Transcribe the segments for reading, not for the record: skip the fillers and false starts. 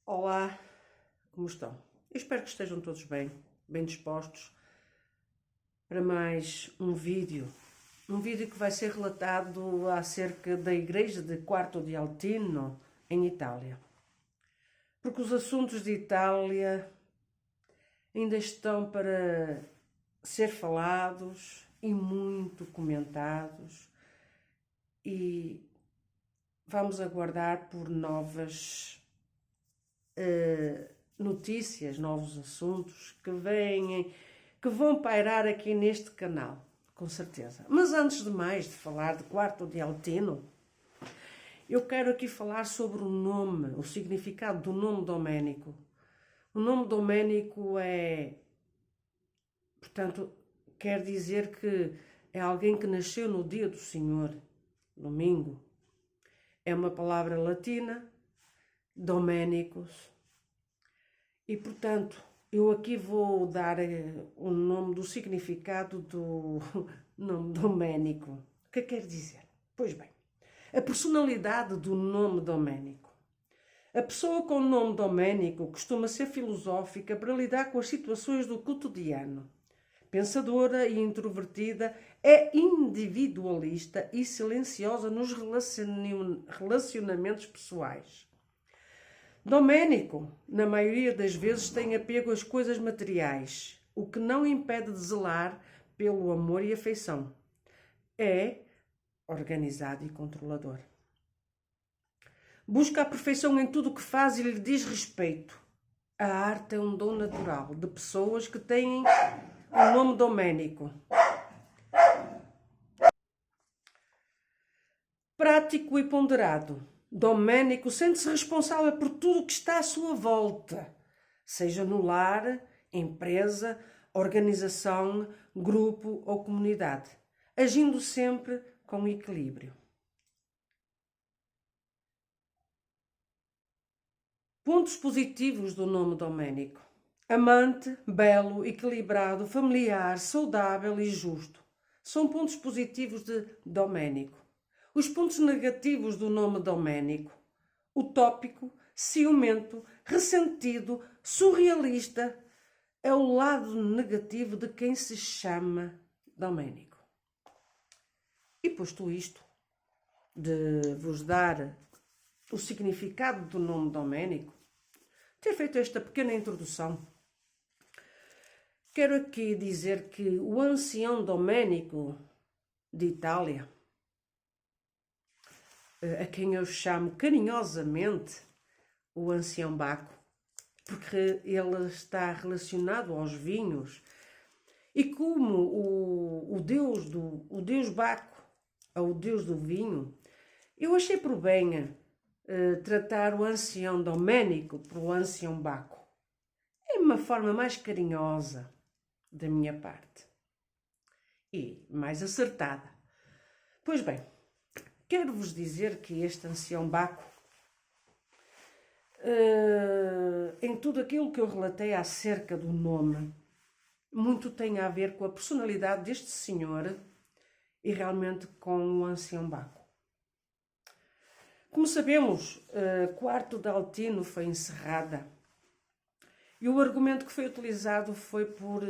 Olá, como estão? Eu espero que estejam todos bem dispostos para mais um vídeo. Um vídeo que vai ser relatado acerca da igreja de Quarto di Altino, em Itália. Porque os assuntos de Itália ainda estão para ser falados e muito comentados. E vamos aguardar por novas notícias, novos assuntos que vão pairar aqui neste canal, com certeza. Mas antes de mais de falar de Quarto di Altino, eu quero aqui falar sobre o nome, o significado do nome Domenico. O nome Domenico portanto, quer dizer que é alguém que nasceu no dia do Senhor, domingo. É uma palavra latina, Domenicus. E, portanto, eu aqui vou dar o nome do significado do nome Domenico. O que quer dizer? Pois bem, a personalidade do nome Domenico. A pessoa com o nome Domenico costuma ser filosófica para lidar com as situações do cotidiano. Pensadora e introvertida, é individualista e silenciosa nos relacionamentos pessoais. Domenico, na maioria das vezes, tem apego às coisas materiais, o que não impede de zelar pelo amor e afeição. É organizado e controlador. Busca a perfeição em tudo o que faz e lhe diz respeito. A arte é um dom natural de pessoas que têm o nome Domenico. Prático e ponderado. Domenico sente-se responsável por tudo o que está à sua volta, seja no lar, empresa, organização, grupo ou comunidade, agindo sempre com equilíbrio. Pontos positivos do nome Domenico. Amante, belo, equilibrado, familiar, saudável e justo. São pontos positivos de Domenico. Os pontos negativos do nome Domenico: utópico, ciumento, ressentido, surrealista. É o lado negativo de quem se chama Domenico. E posto isto, de vos dar o significado do nome Domenico, ter feito esta pequena introdução, quero aqui dizer que o ancião Domenico de Itália, a quem eu chamo carinhosamente o ancião Baco, porque ele está relacionado aos vinhos, e como o deus Baco é o deus do vinho, eu achei por bem tratar o ancião Domenico por ancião Baco. É uma forma mais carinhosa da minha parte e mais acertada. Pois bem, quero-vos dizer que este ancião Baco, em tudo aquilo que eu relatei acerca do nome, muito tem a ver com a personalidade deste senhor e realmente com o ancião Baco. Como sabemos, Quarto di Altino foi encerrada e o argumento que foi utilizado foi por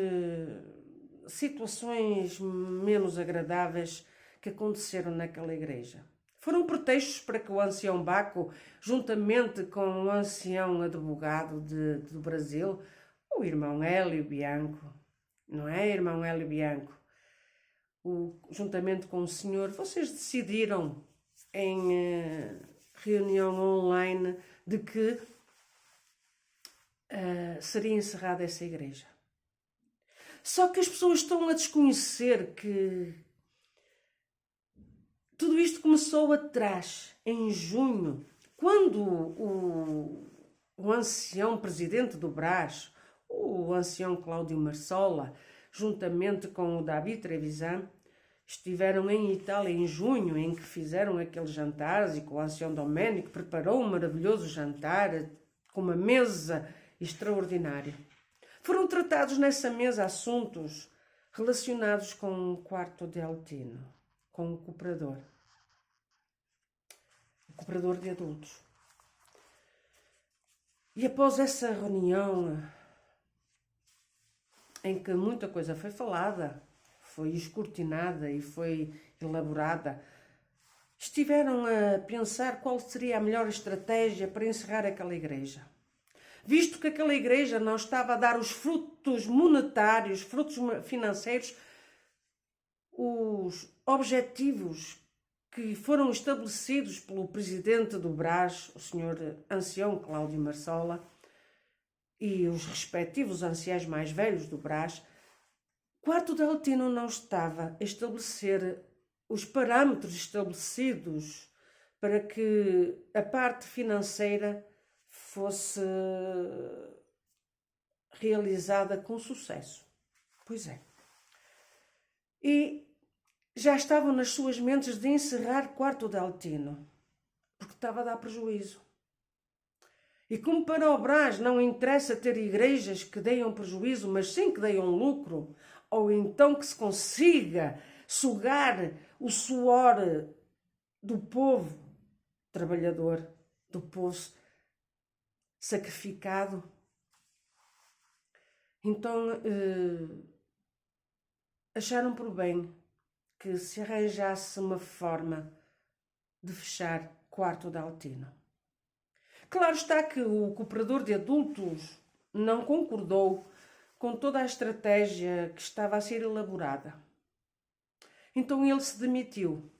situações menos agradáveis que aconteceram naquela igreja. Foram pretextos para que o ancião Baco, juntamente com o ancião advogado do Brasil, o irmão Hélio Bianco, não é, irmão Hélio Bianco? Juntamente com o senhor, vocês decidiram em reunião online de que seria encerrada essa igreja. Só que as pessoas estão a desconhecer que tudo isto começou atrás, em junho, quando o ancião presidente do Brás, o ancião Cláudio Marsola, juntamente com o David Trevisan, estiveram em Itália em junho, em que fizeram aqueles jantares e que o ancião Domenico preparou um maravilhoso jantar com uma mesa extraordinária. Foram tratados nessa mesa assuntos relacionados com o Quarto di Altino, com o cooperador de adultos. E após essa reunião, em que muita coisa foi falada, foi escrutinada e foi elaborada, estiveram a pensar qual seria a melhor estratégia para encerrar aquela igreja. Visto que aquela igreja não estava a dar os frutos monetários, frutos financeiros, os objetivos que foram estabelecidos pelo presidente do Brás, o senhor ancião Cláudio Marsola, e os respectivos anciães mais velhos do Brás, Quarto de Altino não estava a estabelecer os parâmetros estabelecidos para que a parte financeira fosse realizada com sucesso. Pois é. E já estavam nas suas mentes de encerrar Quarto de Altino, porque estava a dar prejuízo. E como para o Brás não interessa ter igrejas que deem prejuízo, mas sim que deem lucro, ou então que se consiga sugar o suor do povo trabalhador, do povo sacrificado, então acharam por bem que se arranjasse uma forma de fechar Quarto de Altino. Claro está que o cooperador de adultos não concordou com toda a estratégia que estava a ser elaborada. Então ele se demitiu.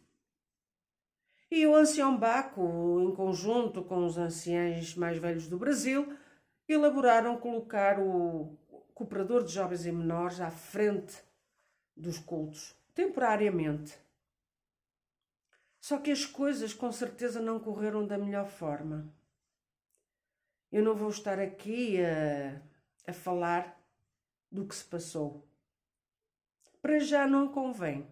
E o ancião Baco, em conjunto com os anciães mais velhos do Brasil, elaboraram colocar o cooperador de jovens e menores à frente dos cultos, temporariamente. Só que as coisas com certeza não correram da melhor forma. Eu não vou estar aqui a falar do que se passou. Para já não convém.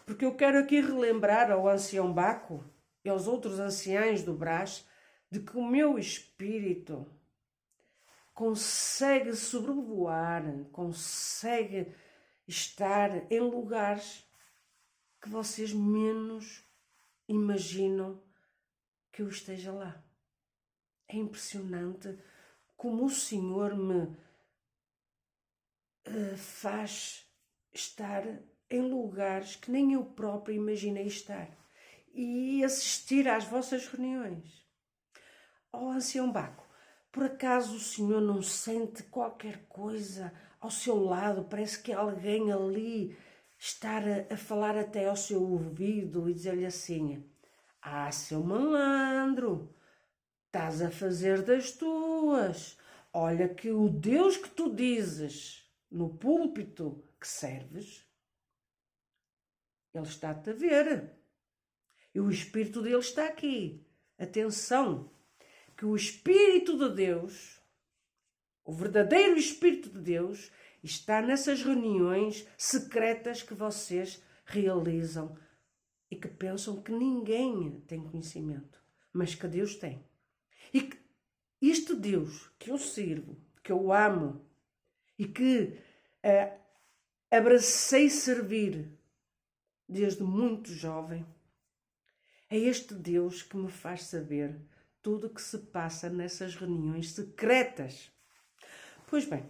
Porque eu quero aqui relembrar ao ancião Baco e aos outros anciães do Brás de que o meu espírito consegue sobrevoar, consegue estar em lugares que vocês menos imaginam que eu esteja lá. É impressionante como o Senhor me faz estar em lugares que nem eu própria imaginei estar e assistir às vossas reuniões. Ó ancião Baco, por acaso o Senhor não sente qualquer coisa ao seu lado? Parece que alguém ali está a falar até ao seu ouvido e dizer-lhe assim: ah, seu malandro, estás a fazer das tuas. Olha que o Deus que tu dizes no púlpito que serves, Ele está-te a ver. E o Espírito dele está aqui. Atenção, que o Espírito de Deus, o verdadeiro Espírito de Deus, está nessas reuniões secretas que vocês realizam e que pensam que ninguém tem conhecimento, mas que Deus tem. E que este Deus que eu sirvo, que eu amo e que abracei servir desde muito jovem, é este Deus que me faz saber tudo o que se passa nessas reuniões secretas. Pois bem,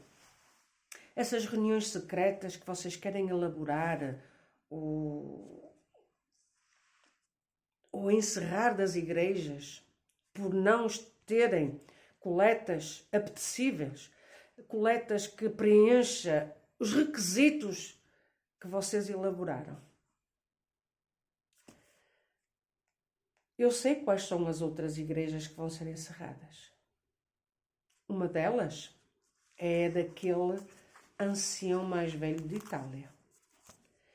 essas reuniões secretas que vocês querem elaborar ou encerrar das igrejas por não terem coletas apetecíveis, coletas que preencham os requisitos que vocês elaboraram. Eu sei quais são as outras igrejas que vão ser encerradas. Uma delas é daquele ancião mais velho de Itália,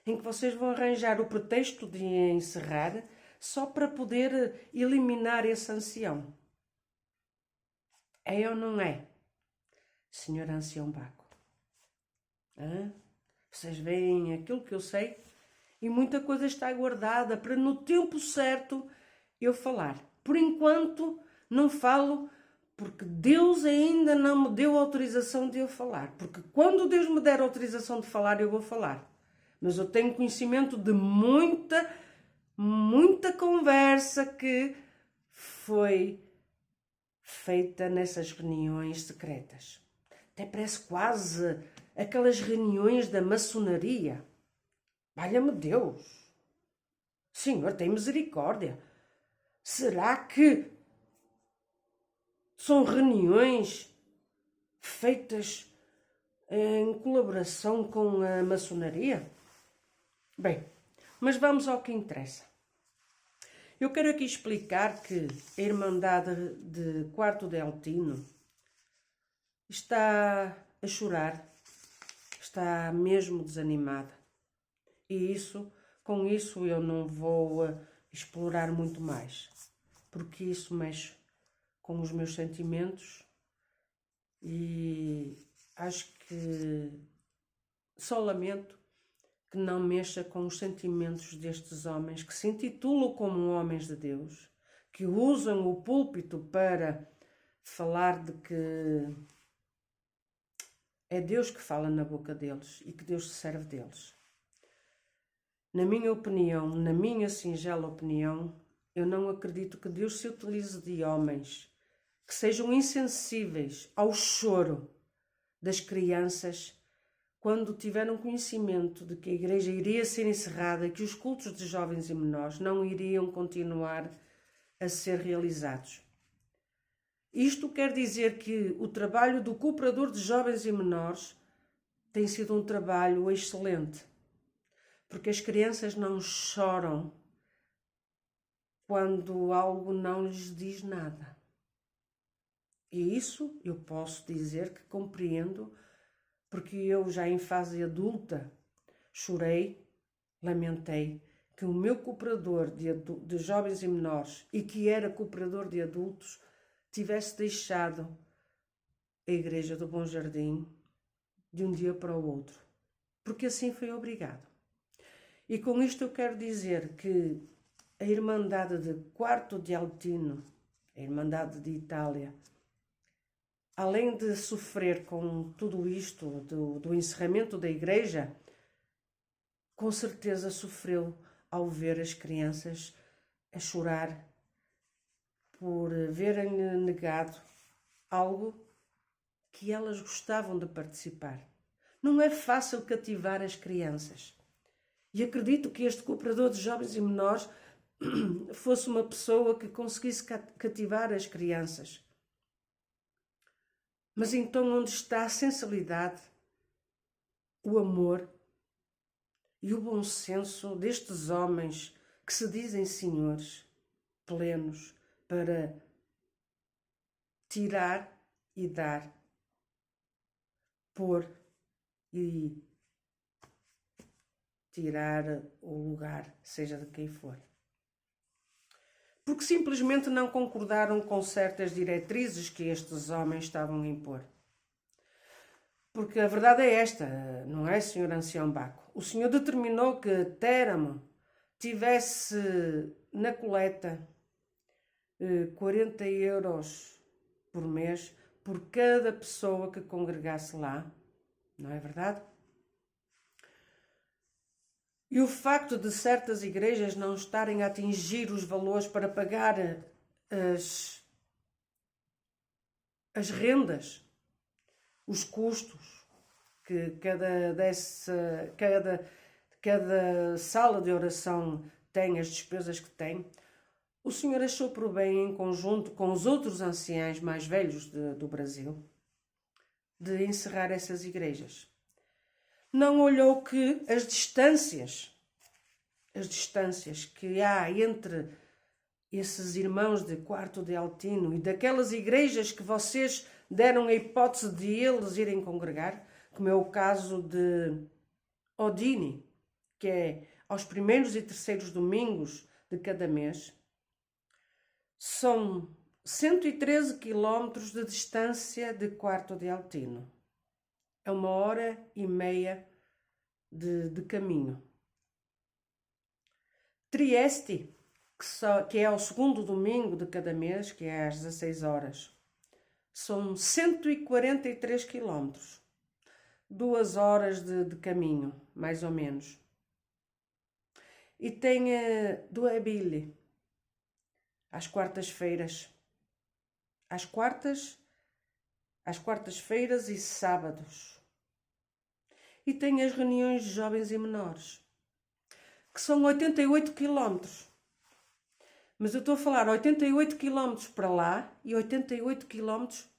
em que vocês vão arranjar o pretexto de encerrar só para poder eliminar esse ancião. É ou não é, senhor ancião Baco? Vocês veem aquilo que eu sei e muita coisa está guardada para no tempo certo eu falar. Por enquanto não falo porque Deus ainda não me deu autorização de eu falar. Porque quando Deus me der autorização de falar, eu vou falar. Mas eu tenho conhecimento de muita conversa que foi feita nessas reuniões secretas. Até parece quase aquelas reuniões da maçonaria. Valha-me Deus! Senhor, tem misericórdia! Será que são reuniões feitas em colaboração com a maçonaria? Bem, mas vamos ao que interessa. Eu quero aqui explicar que a Irmandade de Quarto de Altino está a chorar, está mesmo desanimada. E com isso eu não vou explorar muito mais, porque isso mexe com os meus sentimentos e acho que só lamento que não mexa com os sentimentos destes homens que se intitulam como homens de Deus, que usam o púlpito para falar de que é Deus que fala na boca deles e que Deus se serve deles. Na minha opinião, na minha singela opinião, eu não acredito que Deus se utilize de homens que sejam insensíveis ao choro das crianças quando tiveram conhecimento de que a igreja iria ser encerrada e que os cultos de jovens e menores não iriam continuar a ser realizados. Isto quer dizer que o trabalho do cooperador de jovens e menores tem sido um trabalho excelente, porque as crianças não choram quando algo não lhes diz nada. E isso eu posso dizer que compreendo, porque eu já em fase adulta chorei, lamentei que o meu cooperador de jovens e menores e que era cooperador de adultos tivesse deixado a Igreja do Bom Jardim de um dia para o outro, porque assim foi obrigado. E com isto eu quero dizer que a Irmandade de Quarto de Altino, a Irmandade de Itália, além de sofrer com tudo isto do encerramento da igreja, com certeza sofreu ao ver as crianças a chorar por verem negado algo que elas gostavam de participar. Não é fácil cativar as crianças. E acredito que este cooperador de jovens e menores fosse uma pessoa que conseguisse cativar as crianças. Mas então onde está a sensibilidade, o amor e o bom senso destes homens que se dizem senhores plenos para tirar e dar, pôr e tirar o lugar, seja de quem for? Porque simplesmente não concordaram com certas diretrizes que estes homens estavam a impor. Porque a verdade é esta, não é, Sr. Ancião Baco? O senhor determinou que Teramo tivesse na coleta 40 euros por mês por cada pessoa que congregasse lá, não é verdade? E o facto de certas igrejas não estarem a atingir os valores para pagar as rendas, os custos que cada sala de oração tem, as despesas que tem, o senhor achou por bem, em conjunto com os outros anciães mais velhos do Brasil, de encerrar essas igrejas. Não olhou que as distâncias que há entre esses irmãos de Quarto de Altino e daquelas igrejas que vocês deram a hipótese de eles irem congregar, como é o caso de Odini, que é aos primeiros e terceiros domingos de cada mês, são 113 quilómetros de distância de Quarto de Altino. É 1h30 de caminho. Trieste, que é ao segundo domingo de cada mês, que é às 16 horas, são 143 quilómetros. 2 horas de caminho, mais ou menos. E tem Duebile, às quartas-feiras, às quartas-feiras e sábados. E tem as reuniões de jovens e menores, que são 88 quilómetros. Mas eu estou a falar 88 quilómetros para lá e 88 quilómetros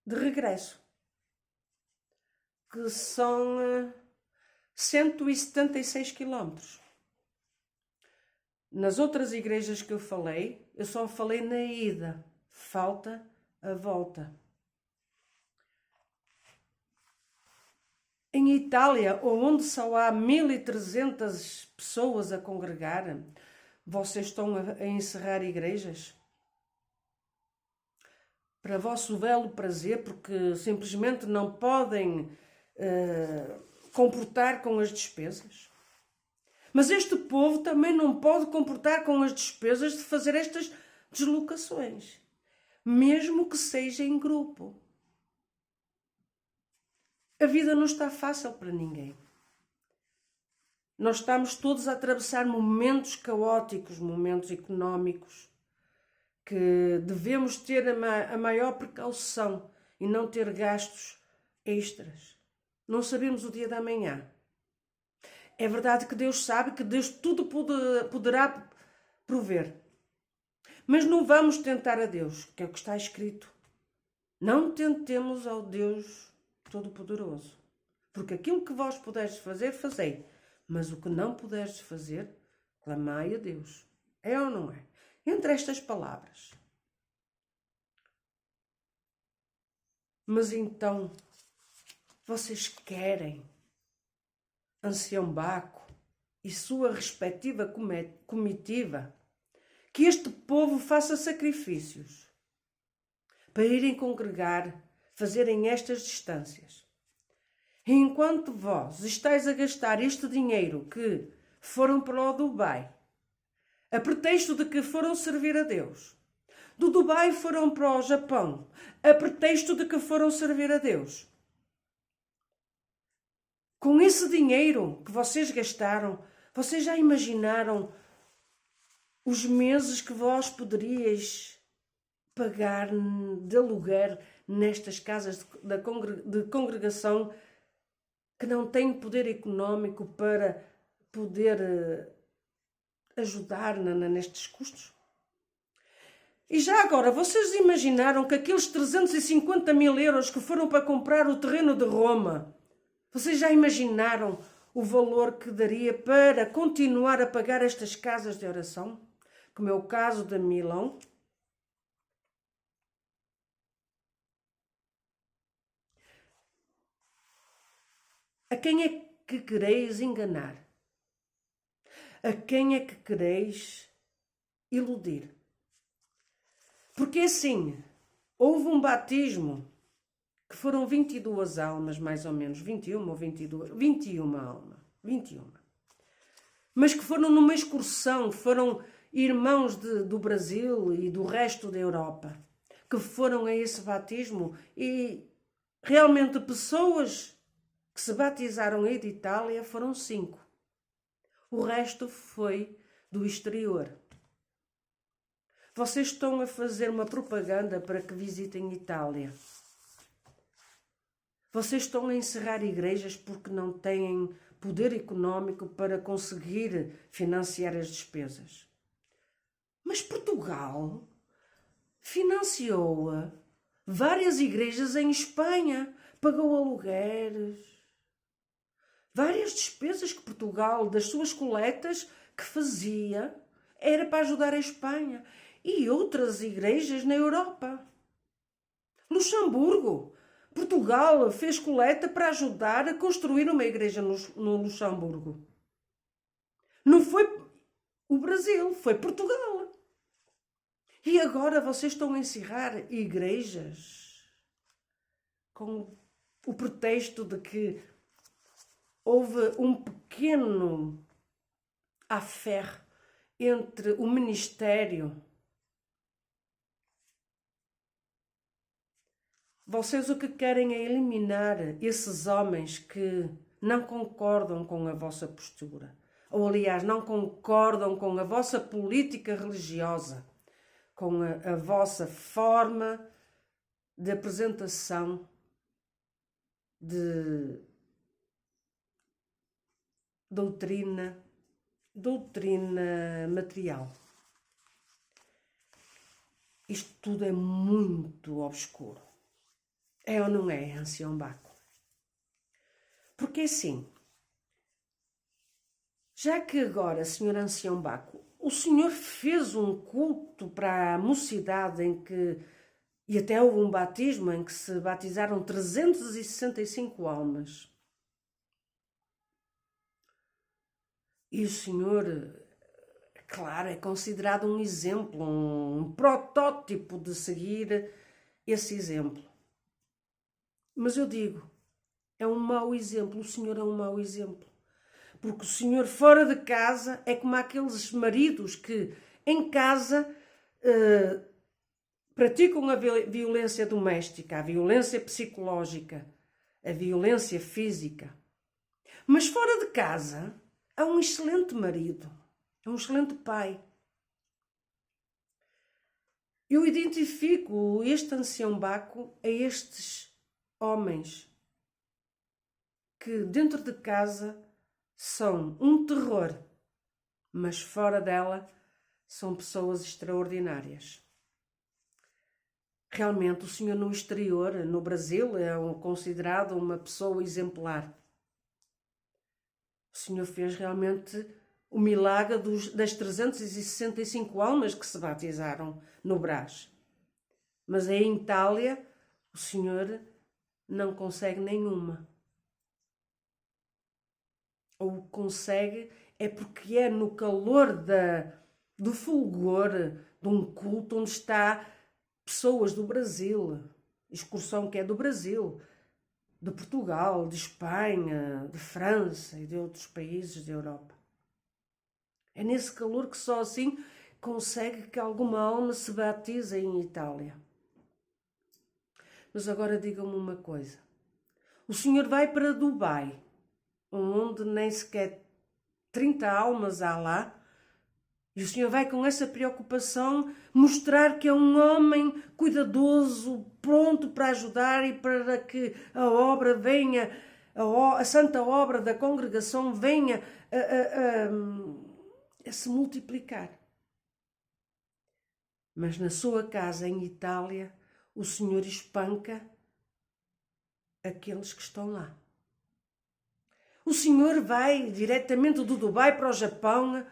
de regresso, que são 176 quilómetros. Nas outras igrejas que eu falei, eu só falei na ida, falta a volta. Em Itália, onde só há 1.300 pessoas a congregar, vocês estão a encerrar igrejas? Para vosso belo prazer, porque simplesmente não podem comportar com as despesas. Mas este povo também não pode comportar com as despesas de fazer estas deslocações, mesmo que seja em grupo. A vida não está fácil para ninguém. Nós estamos todos a atravessar momentos caóticos, momentos económicos, que devemos ter a maior precaução e não ter gastos extras. Não sabemos o dia da manhã. É verdade que Deus sabe que Deus tudo poderá prover. Mas não vamos tentar a Deus, que é o que está escrito. Não tentemos ao Deus Todo-Poderoso. Porque aquilo que vós puderes fazer, fazei. Mas o que não puderes fazer, clamai a Deus. É ou não é? Entre estas palavras. Mas então, vocês querem Ancião Baco e sua respectiva comitiva que este povo faça sacrifícios para irem congregar, fazerem estas distâncias. E enquanto vós estáis a gastar este dinheiro que foram para o Dubai, a pretexto de que foram servir a Deus, do Dubai foram para o Japão, a pretexto de que foram servir a Deus. Com esse dinheiro que vocês gastaram, vocês já imaginaram os meses que vós poderíeis pagar de aluguer nestas casas de congregação que não têm poder económico para poder ajudar nestes custos? E já agora, vocês imaginaram que aqueles 350 mil euros que foram para comprar o terreno de Roma, vocês já imaginaram o valor que daria para continuar a pagar estas casas de oração? Como é o caso de Milão. A quem é que quereis enganar? A quem é que quereis iludir? Porque assim, houve um batismo que foram 22 almas, mais ou menos, 21 ou 22, 21 almas, 21. Mas que foram numa excursão, foram irmãos do Brasil e do resto da Europa, que foram a esse batismo e realmente pessoas que se batizaram aí de Itália foram 5. O resto foi do exterior. Vocês estão a fazer uma propaganda para que visitem Itália. Vocês estão a encerrar igrejas porque não têm poder económico para conseguir financiar as despesas. Mas Portugal financiou várias igrejas em Espanha, pagou alugueres, várias despesas que Portugal, das suas coletas que fazia, era para ajudar a Espanha e outras igrejas na Europa. Luxemburgo. Portugal fez coleta para ajudar a construir uma igreja no Luxemburgo. Não foi o Brasil, foi Portugal. E agora vocês estão a encerrar igrejas com o pretexto de que houve um pequeno affaire entre o ministério. Vocês o que querem é eliminar esses homens que não concordam com a vossa postura. Ou, aliás, não concordam com a vossa política religiosa, com a vossa forma de apresentação de doutrina material. Isto tudo é muito obscuro. É ou não é, ancião Baco? Porque assim, já que agora, senhor ancião Baco, o senhor fez um culto para a mocidade e até houve um batismo em que se batizaram 365 almas. E o senhor, claro, é considerado um exemplo, um protótipo de seguir esse exemplo. Mas eu digo, é um mau exemplo, o senhor é um mau exemplo. Porque o senhor fora de casa é como aqueles maridos que em casa praticam a violência doméstica, a violência psicológica, a violência física. Mas fora de casa é um excelente marido, é um excelente pai. Eu identifico este ancião Baco a estes homens que dentro de casa são um terror, mas fora dela são pessoas extraordinárias. Realmente o senhor no exterior, no Brasil, é considerado uma pessoa exemplar. O senhor fez realmente o milagre das 365 almas que se batizaram no Brás. Mas aí em Itália o senhor não consegue nenhuma. Ou consegue é porque é no calor do fulgor de um culto onde está pessoas do Brasil, excursão que é do Brasil, de Portugal, de Espanha, de França e de outros países da Europa. É nesse calor que só assim consegue que alguma alma se batize em Itália. Mas agora digam-me uma coisa. O senhor vai para Dubai, onde nem sequer 30 almas há lá, e o senhor vai com essa preocupação mostrar que é um homem cuidadoso, pronto para ajudar e para que a obra venha, a santa obra da congregação venha a se multiplicar. Mas na sua casa em Itália, o senhor espanca aqueles que estão lá. O senhor vai diretamente do Dubai para o Japão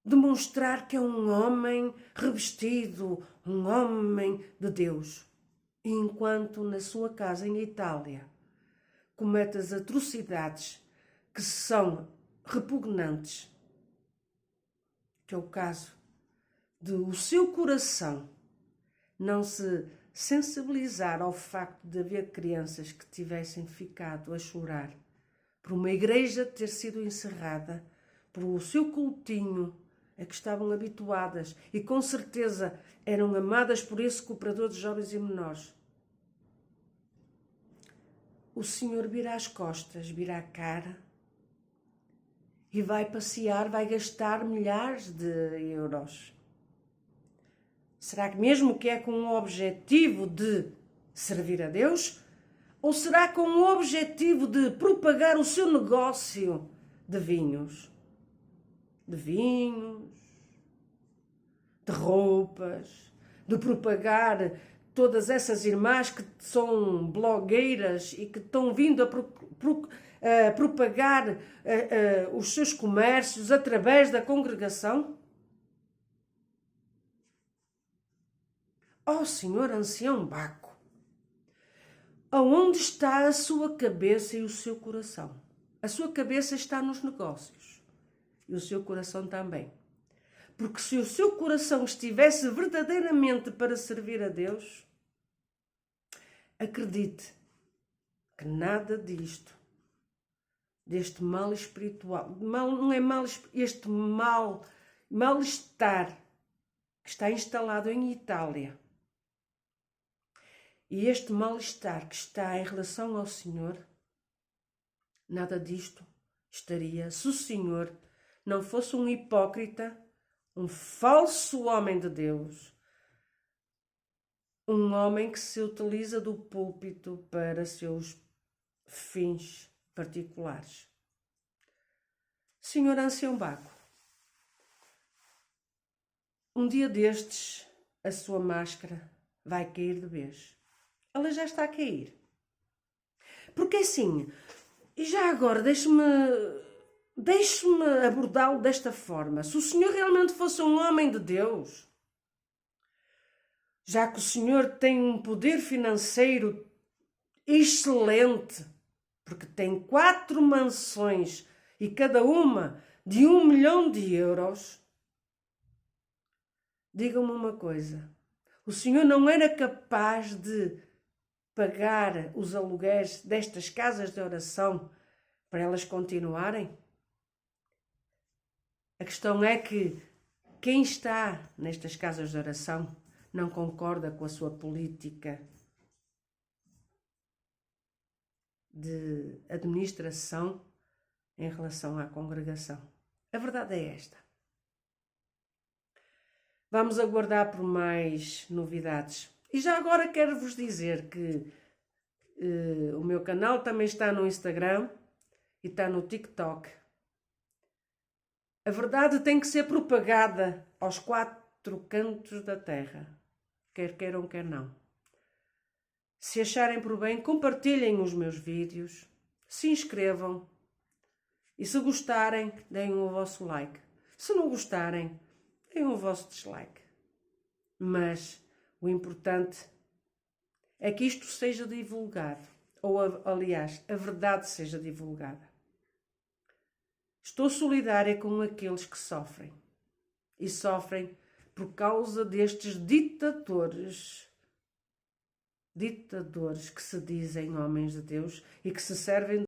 demonstrar que é um homem revestido, um homem de Deus. Enquanto na sua casa em Itália comete as atrocidades que são repugnantes, que é o caso de o seu coração não se sensibilizar ao facto de haver crianças que tivessem ficado a chorar por uma igreja ter sido encerrada, por o seu cultinho a que estavam habituadas e com certeza eram amadas por esse cooperador de jovens e menores. O senhor vira as costas, vira a cara e vai passear, vai gastar milhares de euros. Será que mesmo que é com o objetivo de servir a Deus? Ou será com o objetivo de propagar o seu negócio de vinhos? De vinhos, de roupas, de propagar todas essas irmãs que são blogueiras e que estão vindo a propagar os seus comércios através da congregação? Ó senhor ancião Baco, aonde está a sua cabeça e o seu coração? A sua cabeça está nos negócios e o seu coração também. Porque se o seu coração estivesse verdadeiramente para servir a Deus, acredite que nada disto, deste mal espiritual, este mal-estar que está instalado em Itália, e este mal-estar que está em relação ao Senhor, nada disto estaria se o Senhor não fosse um hipócrita, um falso homem de Deus, um homem que se utiliza do púlpito para seus fins particulares. Senhor Ancião Baco, um dia destes a sua máscara vai cair de vez. Ela já está a cair. Porque assim, e já agora deixe-me abordá-lo desta forma. Se o Senhor realmente fosse um homem de Deus, já que o Senhor tem um poder financeiro excelente, porque tem 4 mansões e cada uma de 1 milhão de euros, diga-me uma coisa, o Senhor não era capaz de pagar os aluguéis destas casas de oração para elas continuarem? A questão é que quem está nestas casas de oração não concorda com a sua política de administração em relação à congregação. A verdade é esta. Vamos aguardar por mais novidades. E já agora quero-vos dizer que o meu canal também está no Instagram e está no TikTok. A verdade tem que ser propagada aos 4 cantos da terra, quer queiram, quer não. Se acharem por bem, compartilhem os meus vídeos, se inscrevam e se gostarem, deem o vosso like. Se não gostarem, deem o vosso dislike. Mas o importante é que isto seja divulgado, ou aliás, a verdade seja divulgada. Estou solidária com aqueles que sofrem. E sofrem por causa destes ditadores que se dizem homens de Deus e que se servem